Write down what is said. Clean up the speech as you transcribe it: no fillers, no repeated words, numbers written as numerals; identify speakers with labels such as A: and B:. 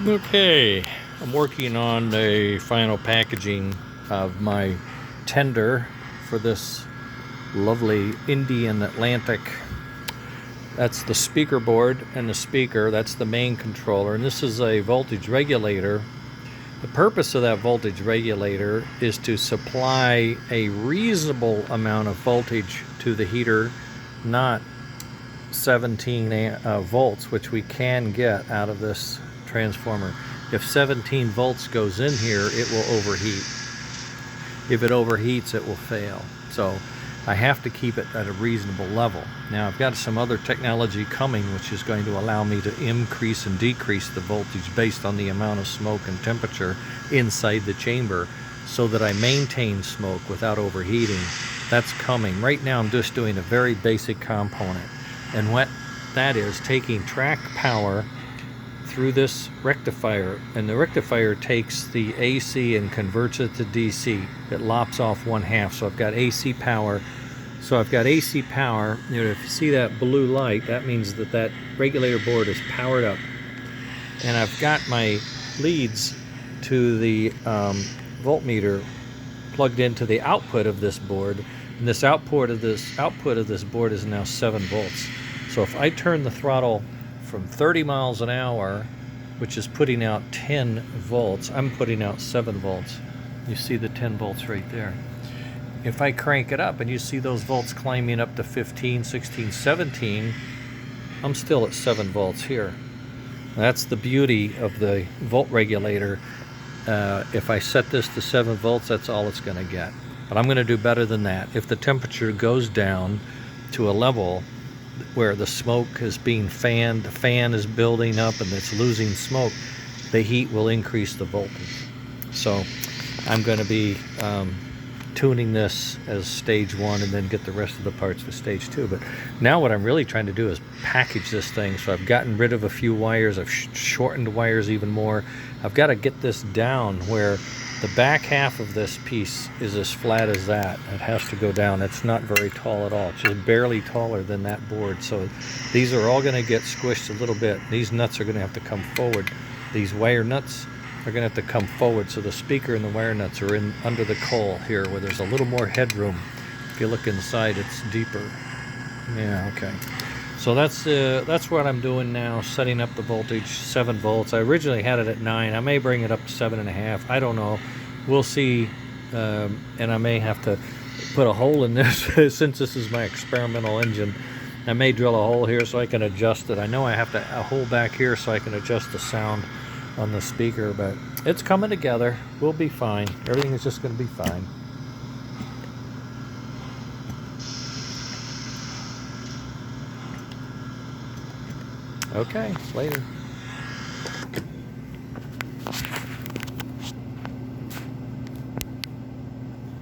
A: Okay, I'm working on the final packaging of my tender for this lovely Indian Atlantic. That's the speaker board and the speaker, that's the main controller, and this is a voltage regulator. The purpose of that voltage regulator is to supply a reasonable amount of voltage to the heater, not 17 volts, which we can get out of this transformer. If 17 volts goes in here, it will overheat. If it overheats, it will fail. So I have to keep it at a reasonable level. Now I've got some other technology coming which is going to allow me to increase and decrease the voltage based on the amount of smoke and temperature inside the chamber so that I maintain smoke without overheating. That's coming. Right now I'm just doing a very basic component. And what that is, taking track power through this rectifier, and the rectifier takes the AC and converts it to DC. It lops off 1/2, so I've got AC power. So I've got AC power. You know, if you see that blue light, that means that that regulator board is powered up. And I've got my leads to the voltmeter plugged into the output of this board. And this output of this board is now 7 volts. So if I turn the throttle from 30 miles an hour, which is putting out 10 volts, I'm putting out 7 volts. You see the 10 volts right there. If I crank it up and you see those volts climbing up to 15, 16, 17, I'm still at 7 volts here. That's the beauty of the volt regulator. If I set this to 7 volts, that's all it's going to get. But I'm going to do better than that. If the temperature goes down to a level where the smoke is being fanned, the fan is building up and it's losing smoke, the heat will increase the voltage. So I'm going to be tuning this as stage 1 and then get the rest of the parts for stage 2. But now what I'm really trying to do is package this thing. So I've gotten rid of a few wires, I've shortened wires even more. I've got to get this down where the back half of this piece is as flat as that. It has to go down. It's not very tall at all. It's just barely taller than that board. So these are all going to get squished a little bit. These nuts are going to have to come forward. These wire nuts are going to have to come forward. So the speaker and the wire nuts are in under the cowl here where there's a little more headroom. If you look inside, it's deeper. Yeah, okay. So that's what I'm doing now, setting up the voltage, 7 volts. I originally had it at 9. I may bring it up to 7.5. I don't know. We'll see. And I may have to put a hole in this since this is my experimental engine. I may drill a hole here so I can adjust it. I know I have a hole back here so I can adjust the sound on the speaker, but it's coming together. We'll be fine. Everything is just going to be fine. Okay, later.